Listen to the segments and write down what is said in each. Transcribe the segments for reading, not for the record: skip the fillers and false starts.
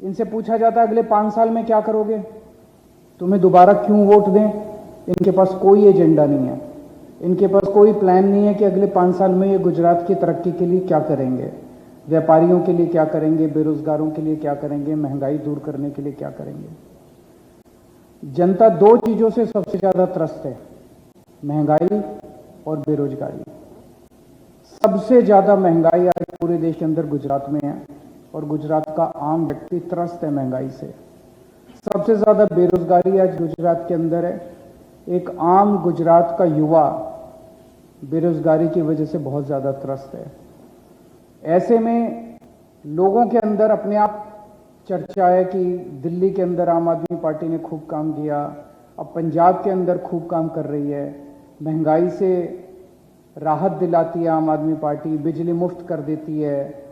इनसे पूछा जाता है अगले 5 साल में क्या करोगे, तुम्हें दोबारा क्यों वोट दें। इनके पास कोई एजेंडा नहीं है, इनके पास कोई प्लान नहीं है कि अगले 5 साल में ये गुजरात की तरक्की के लिए क्या करेंगे, व्यापारियों के लिए क्या करेंगे, बेरोजगारों के लिए क्या करेंगे, महंगाई दूर करने के लिए क्या करेंगे। जनता 2 चीज़ों से सबसे ज़्यादा त्रस्त है, महंगाई और बेरोजगारी। सबसे ज़्यादा महंगाई आज पूरे देश के अंदर गुजरात में है और गुजरात का आम व्यक्ति त्रस्त है महंगाई से। सबसे ज़्यादा बेरोजगारी आज गुजरात के अंदर है। एक आम गुजरात का युवा बेरोजगारी की वजह से बहुत ज़्यादा त्रस्त है। ऐसे में लोगों के अंदर अपने आप चर्चा है कि दिल्ली के अंदर आम आदमी पार्टी ने खूब काम किया, अब पंजाब के अंदर खूब काम कर रही है, महंगाई से राहत दिलाती है आम आदमी पार्टी, बिजली मुफ्त कर देती है,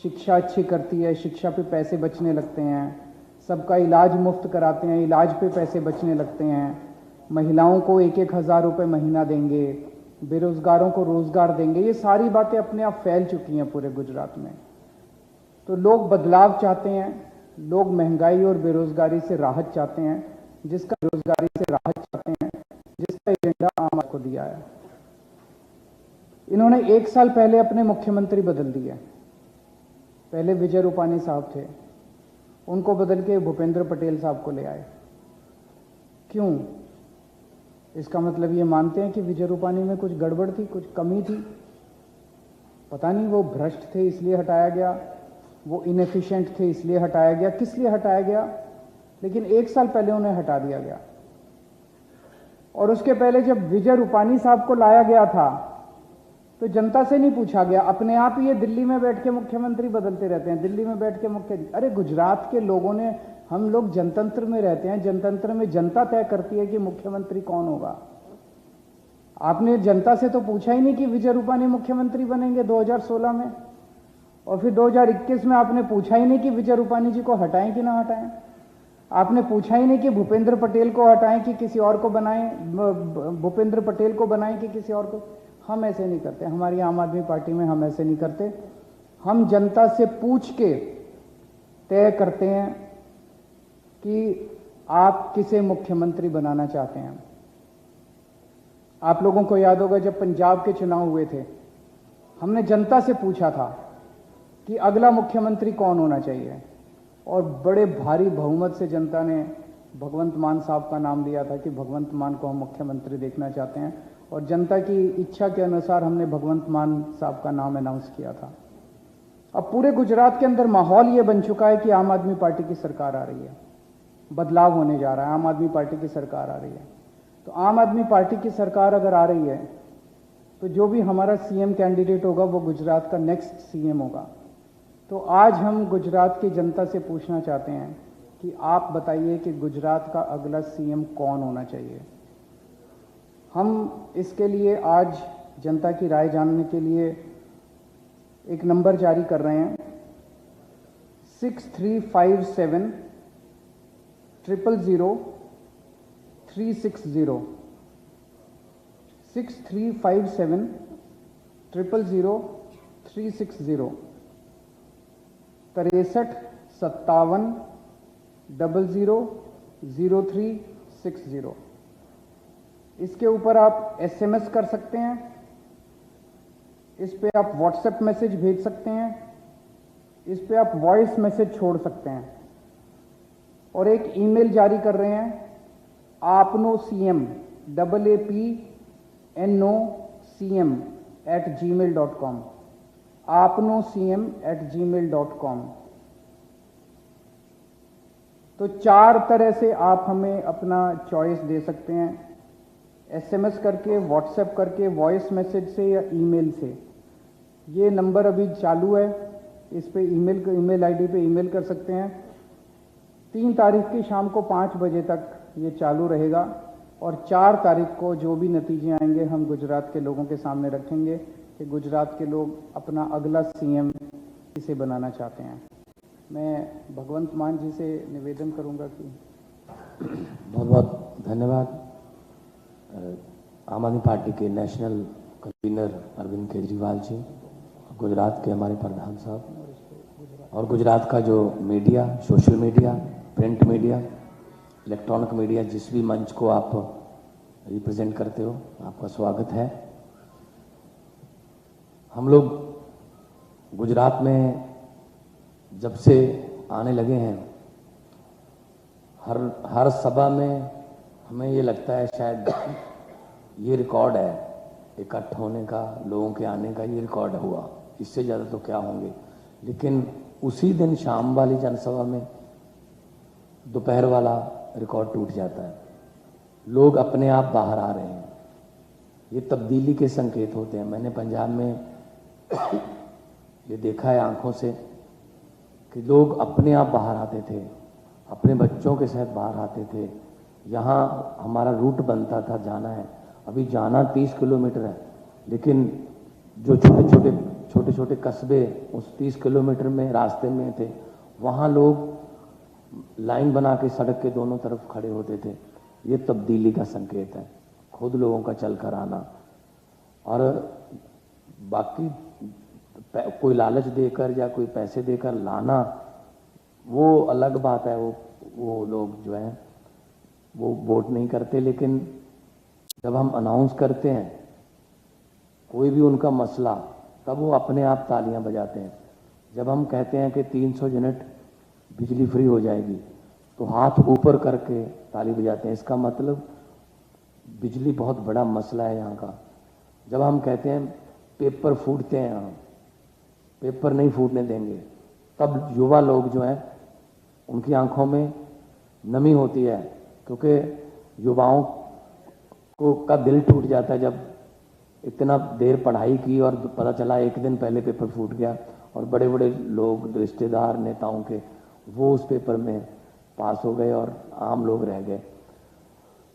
शिक्षा अच्छी करती है, शिक्षा पे पैसे बचने लगते हैं, सबका इलाज मुफ्त कराते हैं, इलाज पे पैसे बचने लगते हैं, महिलाओं को 1-1 हज़ार रुपये महीना देंगे, बेरोजगारों को रोजगार देंगे। ये सारी बातें अपने आप फैल चुकी हैं पूरे गुजरात में। तो लोग बदलाव चाहते हैं, लोग महंगाई और बेरोजगारी से राहत चाहते हैं, जिसका बेरोजगारी से राहत चाहते हैं, जिसका एजेंडा आम आदमी को दिया है। इन्होंने 1 साल पहले अपने मुख्यमंत्री बदल दिए। पहले विजय रूपानी साहब थे, उनको बदल के भूपेंद्र पटेल साहब को ले आए। क्यों? इसका मतलब ये मानते हैं कि विजय रूपानी में कुछ गड़बड़ थी, कुछ कमी थी, पता नहीं, वो भ्रष्ट थे इसलिए हटाया गया, वो इनएफिशिएंट थे इसलिए हटाया गया, किस लिए हटाया गया, लेकिन 1 साल पहले उन्हें हटा दिया गया। और उसके पहले जब विजय रूपानी साहब को लाया गया था तो जनता से नहीं पूछा गया, अपने आप ही ये दिल्ली में बैठ के मुख्यमंत्री बदलते रहते हैं, दिल्ली में बैठ के अरे गुजरात के लोगों ने, हम लोग जनतंत्र में रहते हैं, जनतंत्र में जनता तय करती है कि मुख्यमंत्री कौन होगा। आपने जनता से तो पूछा ही नहीं कि विजय रूपानी मुख्यमंत्री बनेंगे 2016 में, और फिर 2021 में आपने पूछा ही नहीं कि विजय रूपानी जी को हटाएं कि ना हटाएं। आपने पूछा ही नहीं कि भूपेंद्र पटेल को हटाएं कि किसी और को बनाएं, भूपेंद्र पटेल को बनाएं कि किसी और को। हम ऐसे नहीं करते, हमारी आम आदमी पार्टी में हम ऐसे नहीं करते। हम जनता से पूछ के तय करते हैं कि आप किसे मुख्यमंत्री बनाना चाहते हैं। आप लोगों को याद होगा जब पंजाब के चुनाव हुए थे, हमने जनता से पूछा था कि अगला मुख्यमंत्री कौन होना चाहिए, और बड़े भारी बहुमत से जनता ने भगवंत मान साहब का नाम लिया था कि भगवंत मान को हम मुख्यमंत्री देखना चाहते हैं, और जनता की इच्छा के अनुसार हमने भगवंत मान साहब का नाम अनाउंस किया था। अब पूरे गुजरात के अंदर माहौल ये बन चुका है कि आम आदमी पार्टी की सरकार आ रही है, बदलाव होने जा रहा है, आम आदमी पार्टी की सरकार आ रही है। तो आम आदमी पार्टी की सरकार अगर आ रही है तो जो भी हमारा सीएम कैंडिडेट होगा वो गुजरात का नेक्स्ट सीएम होगा। तो आज हम गुजरात की जनता से पूछना चाहते हैं कि आप बताइए कि गुजरात का अगला सीएम कौन होना चाहिए। हम इसके लिए आज जनता की राय जानने के लिए एक नंबर जारी कर रहे हैं, 6357 000 360, 6357 000 360, 63 57 00 0360। इसके ऊपर आप एसएमएस कर सकते हैं, इस पे आप व्हाट्सएप मैसेज भेज सकते हैं, इस पे आप वॉइस मैसेज छोड़ सकते हैं, और एक ईमेल जारी कर रहे हैं, आपनोसीएम AAPNOCM@gmail.com, आपनोCM@gmail.com। तो 4 तरह से आप हमें अपना चॉइस दे सकते हैं, एसएमएस करके, व्हाट्सएप करके, वॉइस मैसेज से या ईमेल से। ये नंबर अभी चालू है, इस पे ईमेल आईडी पे ईमेल कर सकते हैं। 3 तारीख की शाम को 5 बजे तक ये चालू रहेगा, और 4 तारीख को जो भी नतीजे आएंगे हम गुजरात के लोगों के सामने रखेंगे कि गुजरात के लोग अपना अगला सीएम किसे बनाना चाहते हैं। मैं भगवंत मान जी से निवेदन करूंगा कि बहुत बहुत धन्यवाद। आम आदमी पार्टी के नेशनल कन्वीनर अरविंद केजरीवाल जी, गुजरात के हमारे प्रधान साहब। और गुजरात का जो media, social media, print media, electronic media, जिस भी मंच को आप रिप्रेजेंट करते हो, आपका स्वागत है। हम लोग गुजरात में जब से आने लगे हैं, हर सभा में हमें ये लगता है शायद ये रिकॉर्ड है इकट्ठा होने का, लोगों के आने का, ये रिकॉर्ड हुआ, इससे ज़्यादा तो क्या होंगे। लेकिन उसी दिन शाम वाली जनसभा में दोपहर वाला रिकॉर्ड टूट जाता है। लोग अपने आप बाहर आ रहे हैं। ये तब्दीली के संकेत होते हैं। मैंने पंजाब में ये देखा है आंखों से कि लोग अपने आप बाहर आते थे, अपने बच्चों के साथ बाहर आते थे। यहाँ हमारा रूट बनता था, जाना है, अभी जाना 30 किलोमीटर है, लेकिन जो छोटे छोटे कस्बे उस 30 किलोमीटर में रास्ते में थे, वहाँ लोग लाइन बना के सड़क के दोनों तरफ खड़े होते थे। ये तब्दीली का संकेत है, खुद लोगों का चल कर आना। और बाकी कोई लालच देकर या कोई पैसे देकर लाना, वो अलग बात है। वो लोग जो हैं वो वोट नहीं करते, लेकिन जब हम अनाउंस करते हैं कोई भी उनका मसला, तब वो अपने आप तालियां बजाते हैं। जब हम कहते हैं कि 300 यूनिट बिजली फ्री हो जाएगी, तो हाथ ऊपर करके ताली बजाते हैं। इसका मतलब बिजली बहुत बड़ा मसला है यहाँ का। जब हम कहते हैं पेपर फूटते हैं यहाँ, पेपर नहीं फूटने देंगे, तब युवा लोग जो हैं उनकी आंखों में नमी होती है, क्योंकि युवाओं को का दिल टूट जाता है जब इतना देर पढ़ाई की और पता चला एक दिन पहले पेपर फूट गया और बड़े बड़े लोग, रिश्तेदार, नेताओं के, वो उस पेपर में पास हो गए और आम लोग रह गए।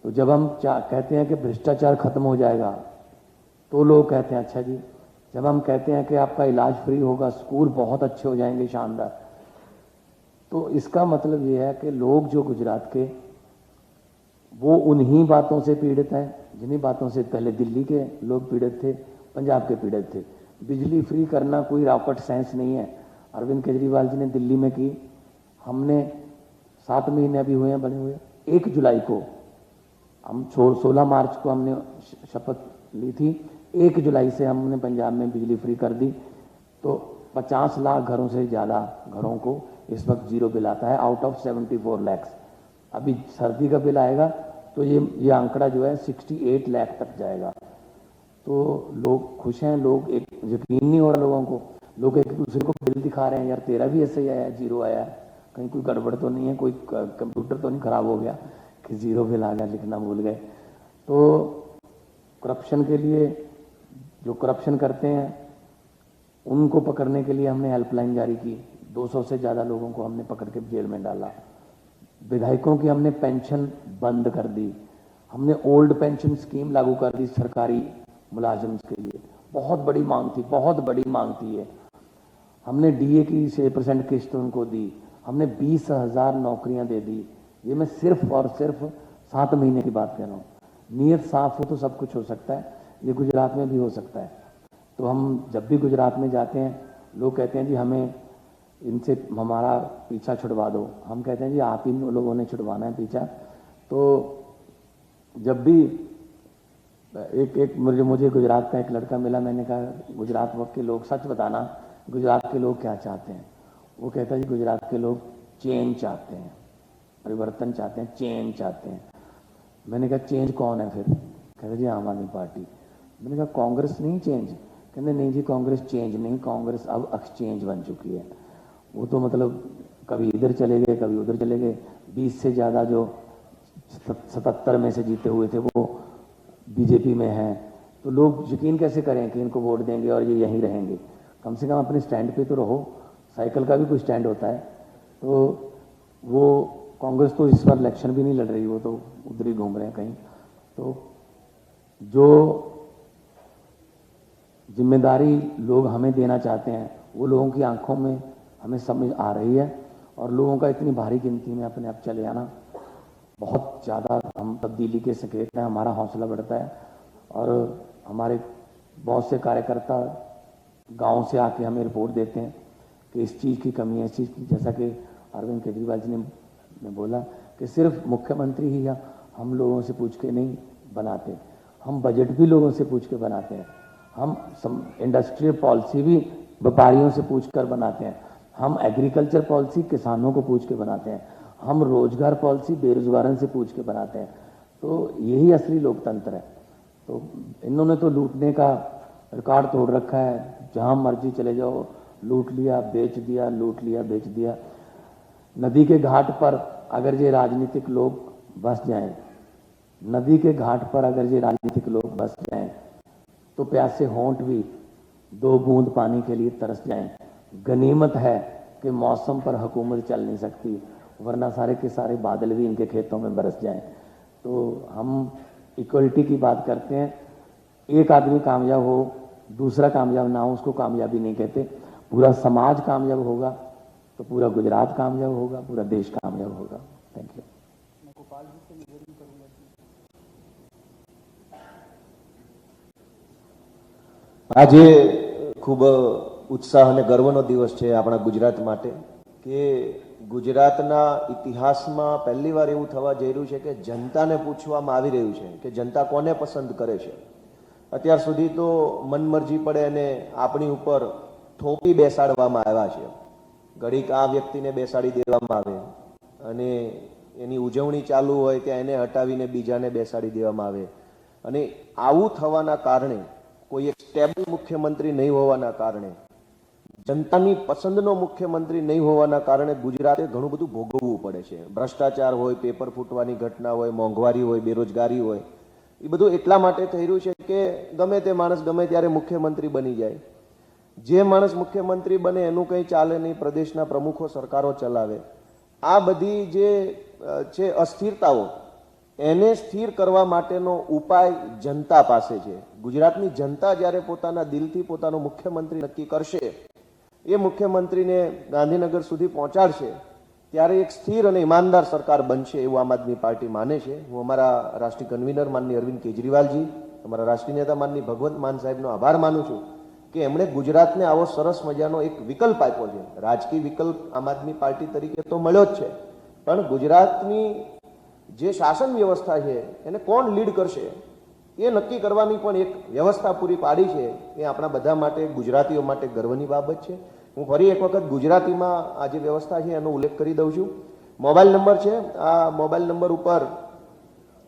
तो जब हम कहते हैं कि भ्रष्टाचार खत्म हो जाएगा, तो लोग कहते हैं अच्छा जी। जब हम कहते हैं कि आपका इलाज फ्री होगा, स्कूल बहुत अच्छे हो जाएंगे, शानदार, तो इसका मतलब ये है कि लोग जो गुजरात के, वो उन्हीं बातों से पीड़ित हैं जिन्हीं बातों से पहले दिल्ली के लोग पीड़ित थे, पंजाब के पीड़ित थे। बिजली फ्री करना कोई रॉकेट साइंस नहीं है। अरविंद केजरीवाल जी ने दिल्ली में की, हमने 7 महीने अभी हुए हैं बने हुए। 1 जुलाई को हम 16 मार्च को हमने शपथ ली थी, 1 जुलाई से हमने पंजाब में बिजली फ्री कर दी। तो 50 लाख घरों से ज़्यादा घरों को इस वक्त जीरो बिल आता है, आउट ऑफ 74 लाख। अभी सर्दी का बिल आएगा तो ये आंकड़ा जो है 68 लाख तक जाएगा। तो लोग खुश हैं, लोग, एक यकीन नहीं हो रहा लोगों को, लोग एक दूसरे को बिल दिखा रहे हैं, यार तेरा भी ऐसे ही आया, जीरो आया, कहीं कोई गड़बड़ तो नहीं है, कोई कंप्यूटर तो नहीं खराब हो गया कि जीरो बिल आ गया, लिखना भूल गए। तो करप्शन के लिए, जो करप्शन करते हैं उनको पकड़ने के लिए हमने हेल्पलाइन जारी की। 200 से ज़्यादा लोगों को हमने पकड़ के जेल में डाला। विधायकों की हमने पेंशन बंद कर दी। हमने ओल्ड पेंशन स्कीम लागू कर दी सरकारी मुलाजिम के लिए। बहुत बड़ी मांग थी, बहुत बड़ी मांग थी ये। हमने डीए की 6% किस्त उनको दी। हमने 20,000 नौकरियां दे दी। ये मैं सिर्फ और सिर्फ 7 महीने की बात कर रहा हूँ। नीयत साफ हो तो सब कुछ हो सकता है, ये गुजरात में भी हो सकता है। तो हम जब भी गुजरात में जाते हैं, लोग कहते हैं जी हमें इनसे हमारा पीछा छुड़वा दो। हम कहते हैं जी आप ही लोगों ने छुड़वाना है पीछा। तो जब भी मुझे गुजरात का एक लड़का मिला, मैंने कहा गुजरात के लोग, सच बताना गुजरात के लोग क्या चाहते हैं? वो कहता है जी गुजरात के लोग चेंज चाहते हैं, परिवर्तन चाहते हैं, चेंज चाहते हैं। मैंने कहा चेंज कौन है फिर? कहते जी आम आदमी पार्टी। मैंने कहा कांग्रेस नहीं चेंज? कहते नहीं जी कांग्रेस चेंज नहीं, कांग्रेस अब एक्सचेंज बन चुकी है। वो तो मतलब कभी इधर चले गए, कभी उधर चले गए। 20 से ज़्यादा जो 77 में से जीते हुए थे वो बीजेपी में हैं। तो लोग यकीन कैसे करें कि इनको वोट देंगे और ये यहीं रहेंगे? कम से कम अपने स्टैंड पे तो रहो। साइकिल का भी कोई स्टैंड होता है। तो वो कांग्रेस तो इस बार इलेक्शन भी नहीं लड़ रही, वो तो उधर ही घूम रहे हैं कहीं। तो जो जिम्मेदारी लोग हमें देना चाहते हैं, वो लोगों की आंखों में हमें समझ आ रही है। और लोगों का इतनी भारी गिनती में अपने आप चले आना बहुत ज़्यादा हम तब्दीली के संकेत हैं। हमारा हौसला बढ़ता है और हमारे बहुत से कार्यकर्ता गांव से आके हमें रिपोर्ट देते हैं कि इस चीज़ की कमी है, इस चीज़ की, जैसा कि अरविंद केजरीवाल जी ने बोला कि सिर्फ मुख्यमंत्री ही या हम लोगों से पूछ के नहीं बनाते, हम बजट भी लोगों से पूछ के बनाते हैं, हम इंडस्ट्रियल पॉलिसी भी व्यापारियों से पूछ कर बनाते हैं, हम एग्रीकल्चर पॉलिसी किसानों को पूछ के बनाते हैं, हम रोजगार पॉलिसी बेरोजगारों से पूछ के बनाते हैं। तो यही असली लोकतंत्र है। तो इन्होंने तो लूटने का रिकॉर्ड तोड़ रखा है, जहां मर्जी चले जाओ, लूट लिया बेच दिया, लूट लिया बेच दिया। नदी के घाट पर अगर ये राजनीतिक लोग बस जाएं, नदी के घाट पर अगर ये राजनीतिक लोग बस जाएं, तो प्यासे होंठ भी 2 बूंद पानी के लिए तरस जाएं। गनीमत है कि मौसम पर हुकूमत चल नहीं सकती, वरना सारे के सारे बादल भी इनके खेतों में बरस जाएं। तो हम इक्वलिटी की बात करते हैं, एक आदमी कामयाब हो, दूसरा कामयाब ना हो, उसको कामयाबी नहीं कहते। पूरा समाज कामयाब होगा तो पूरा गुजरात कामयाब होगा, पूरा देश कामयाब होगा। Thank you. આજે ખૂબ ઉત્સાહ અને ગર્વનો દિવસ છે આપણા ગુજરાત માટે કે ગુજરાતના ઇતિહાસમાં પહેલીવાર એવું થવા જઈ રહ્યું છે કે જનતાને પૂછવામાં આવી રહ્યું છે કે જનતા કોને પસંદ કરે છે। અત્યાર સુધી તો મનમરજી પડે અને આપણી ઉપર થોપી બેસાડવામાં આવ્યા છે। ઘડીક આ વ્યક્તિને બેસાડી દેવામાં આવે અને એની ઉજવણી ચાલુ હોય ત્યાં એને હટાવીને બીજાને બેસાડી દેવામાં આવે અને આવું થવાના કારણે કોઈ એક સ્ટેબલ મુખ્યમંત્રી નહીં હોવાના કારણે, જનતાની પસંદનો મુખ્યમંત્રી નહીં હોવાના કારણે ગુજરાતે ઘણું બધું ભોગવવું પડે છે। ભ્રષ્ટાચાર હોય, પેપર ફૂટવાની ઘટના હોય, મોંઘવારી હોય, બેરોજગારી હોય, એ બધું એટલા માટે થઈ રહ્યું છે કે ગમે તે માણસ ગમે ત્યારે મુખ્યમંત્રી બની જાય। જે માણસ મુખ્યમંત્રી બને એનું કંઈ ચાલે નહીં, પ્રદેશના પ્રમુખો સરકારો ચલાવે। આ બધી જે છે અસ્થિરતાઓ, એને સ્થિર કરવા માટેનો ઉપાય જનતા પાસે છે। ગુજરાતની જનતા જ્યારે પોતાના દિલથી પોતાનો મુખ્યમંત્રી નક્કી કરશે, એ મુખ્યમંત્રીને ગાંધીનગર સુધી પહોંચાડશે, ત્યારે એક સ્થિર અને ઈમાનદાર સરકાર બનશે એવું આમ આદમી પાર્ટી માને છે। હું અમારા રાષ્ટ્રીય કન્વીનર માનની અરવિંદ કેજરીવાલજી, અમારા રાષ્ટ્રીય નેતા માનની ભગવંત માન સાહેબનો આભાર માનું છું કે એમણે ગુજરાતને આવો સરસ મજાનો એક વિકલ્પ આપ્યો છે। રાજકીય વિકલ્પ આમ આદમી પાર્ટી તરીકે તો મળ્યો જ છે, પણ ગુજરાતની જે શાસન વ્યવસ્થા છે એને કોણ લીડ કરશે એ નક્કી કરવાની પણ એક વ્યવસ્થા પૂરી પાડી છે। એ આપણા બધા માટે, ગુજરાતીઓ માટે ગર્વની બાબત છે। હું ફરી એક વખત ગુજરાતીમાં આ જે વ્યવસ્થા છે એનો ઉલ્લેખ કરી દઉં છું। મોબાઈલ નંબર છે, આ મોબાઈલ નંબર ઉપર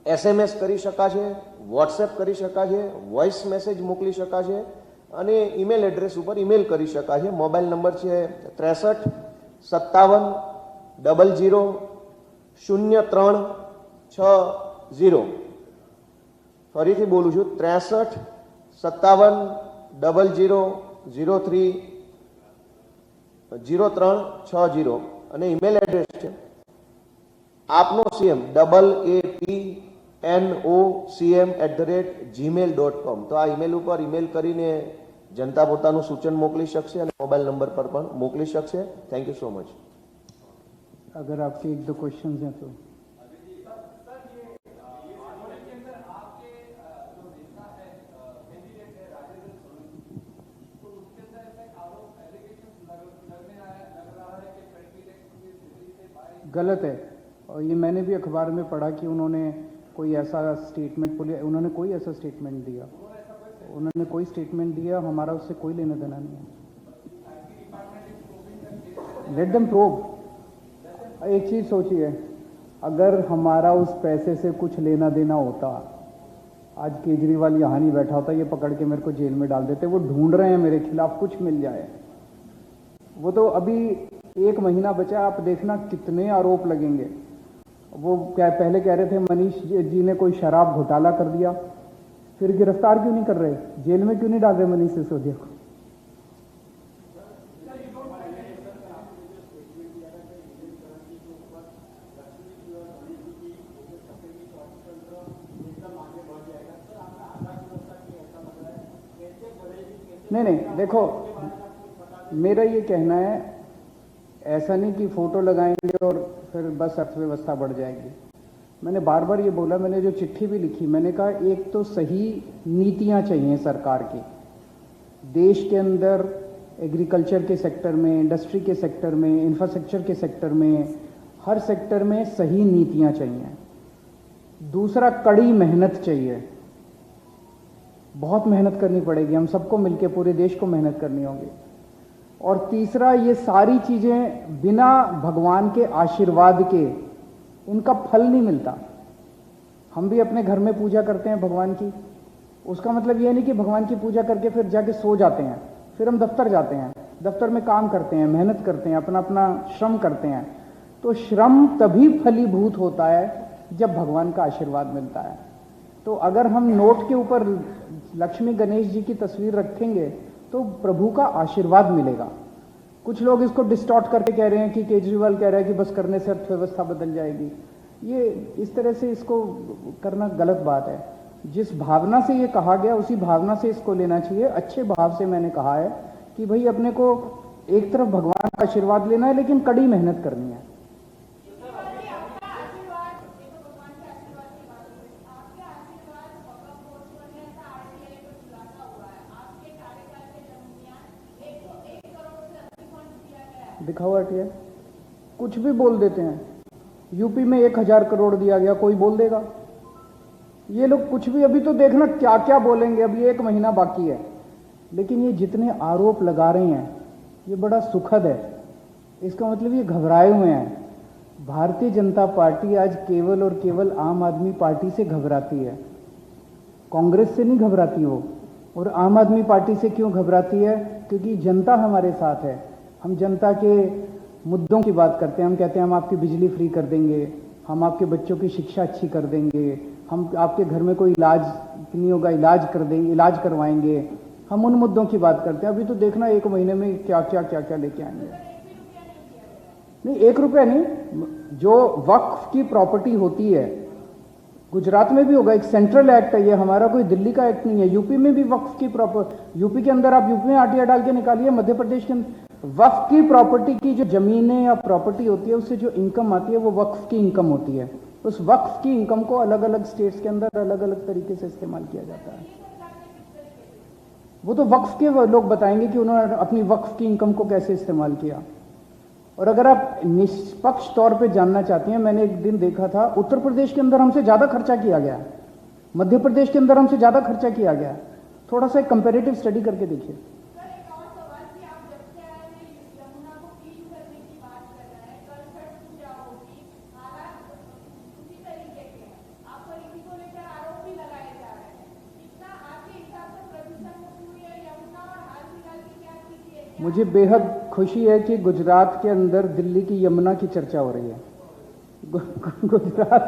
SMS કરી શકાશે, વોટ્સએપ કરી શકાશે, વોઇસ મેસેજ મોકલી શકાશે અને ઈમેલ એડ્રેસ ઉપર ઈમેલ કરી શકાશે। મોબાઈલ નંબર છે 63 57 00 0360। ફરીથી બોલું છું, 63 57 00 0360 અને ઈમેલ એડ્રેસ છે આપનો CM AAPNOCM@gmail.com। તો આ ઈમેલ ઉપર ઈમેલ કરીને જનતા પોતાનું સૂચન મોકલી શકશે અને મોબાઈલ નંબર પર પણ મોકલી શકશે। Thank you so much. अगर आपके 1-2 क्वेश्चंस हैं तो। गलत है, और ये मैंने भी अखबार में पढ़ा कि उन्होंने कोई ऐसा स्टेटमेंट, उन्होंने कोई ऐसा स्टेटमेंट दिया, उन्होंने कोई स्टेटमेंट दिया, हमारा उससे कोई लेना देना नहीं है। Let them probe. एक चीज़ सोचिए, अगर हमारा उस पैसे से कुछ लेना देना होता, आज केजरीवाल यहाँ नहीं बैठा होता, ये पकड़ के मेरे को जेल में डाल देते। वो ढूंढ रहे हैं मेरे खिलाफ कुछ मिल जाए। वो तो अभी 1 महीना बचा, आप देखना कितने आरोप लगेंगे। वो क्या पहले कह रहे थे मनीष जी ने कोई शराब घोटाला कर दिया, फिर गिरफ्तार क्यों नहीं कर रहे, जेल में क्यों नहीं डाल रहे मनीष सिसोदिया को? नहीं, देखो मेरा ये कहना है, ऐसा नहीं कि फोटो लगाएंगे और फिर बस अर्थव्यवस्था बढ़ जाएगी। मैंने बार बार ये बोला, मैंने जो चिट्ठी भी लिखी, मैंने कहा एक तो सही नीतियां चाहिए सरकार की। देश के अंदर एग्रीकल्चर के सेक्टर में, इंडस्ट्री के सेक्टर में, इंफ्रास्ट्रक्चर के सेक्टर में, हर सेक्टर में सही नीतियां चाहिए। दूसरा, कड़ी मेहनत चाहिए। बहुत मेहनत करनी पड़ेगी, हम सबको मिलकर पूरे देश को मेहनत करनी होगी। और तीसरा, ये सारी चीजें बिना भगवान के आशीर्वाद के इनका फल नहीं मिलता। हम भी अपने घर में पूजा करते हैं भगवान की, उसका मतलब ये नहीं कि भगवान की पूजा करके फिर जाके सो जाते हैं। फिर हम दफ्तर जाते हैं, दफ्तर में काम करते हैं, मेहनत करते हैं, अपना अपना श्रम करते हैं। तो श्रम तभी फलीभूत होता है जब भगवान का आशीर्वाद मिलता है। तो अगर हम नोट के ऊपर लक्ष्मी गणेश जी की तस्वीर रखेंगे तो प्रभु का आशीर्वाद मिलेगा। कुछ लोग इसको डिस्टॉर्ट करके कह रहे हैं कि केजरीवाल कह रहा है कि बस करने से अर्थव्यवस्था बदल जाएगी। ये इस तरह से इसको करना गलत बात है। जिस भावना से ये कहा गया उसी भावना से इसको लेना चाहिए। अच्छे भाव से मैंने कहा है कि भाई अपने को एक तरफ भगवान का आशीर्वाद लेना है लेकिन कड़ी मेहनत करनी है। दिखावट है, कुछ भी बोल देते हैं। यूपी में 1000 करोड़ दिया गया, कोई बोल देगा। ये लोग कुछ भी, अभी तो देखना क्या क्या बोलेंगे, अभी 1 महीना बाकी है। लेकिन ये जितने आरोप लगा रहे हैं ये बड़ा सुखद है। इसका मतलब ये घबराए हुए हैं। भारतीय जनता पार्टी आज केवल और केवल आम आदमी पार्टी से घबराती है, कांग्रेस से नहीं घबराती वो। और आम आदमी पार्टी से क्यों घबराती है? क्योंकि जनता हमारे साथ है। हम जनता के मुद्दों की बात करते हैं। हम कहते हैं हम आपकी बिजली फ्री कर देंगे, हम आपके बच्चों की शिक्षा अच्छी कर देंगे, हम आपके घर में कोई इलाज नहीं होगा इलाज कर देंगे, इलाज करवाएंगे। हम उन मुद्दों की बात करते हैं। अभी तो देखना 1 महीने में क्या क्या क्या क्या लेके आएंगे। नहीं, 1 रुपया नहीं, जो वक्फ की प्रॉपर्टी होती है गुजरात में भी होगा। एक सेंट्रल एक्ट है ये, हमारा कोई दिल्ली का एक्ट नहीं है। यूपी में भी वक्फ की प्रॉपर्टी, यूपी के अंदर आप यूपी में आरटीआई डाल के निकालिए, मध्य प्रदेश के अंदर वक्फ की प्रॉपर्टी की जो जमीनें या प्रॉपर्टी होती है उससे जो इनकम आती है वो वक्फ की इनकम होती है। उस वक्फ की इनकम को अलग अलग स्टेट्स के अंदर अलग अलग तरीके से इस्तेमाल किया जाता है। वो तो वक्फ के लोग बताएंगे कि उन्होंने अपनी वक्फ की इनकम को कैसे इस्तेमाल किया। और अगर आप निष्पक्ष तौर पे जानना चाहते हैं, मैंने एक दिन देखा था उत्तर प्रदेश के अंदर हमसे ज्यादा खर्चा किया गया, मध्य प्रदेश के अंदर हमसे ज्यादा खर्चा किया गया। थोड़ा सा एक कंपैरेटिव स्टडी करके देखिए। मुझे बेहद खुशी है कि गुजरात के अंदर दिल्ली की यमुना की चर्चा हो रही है। गुजरात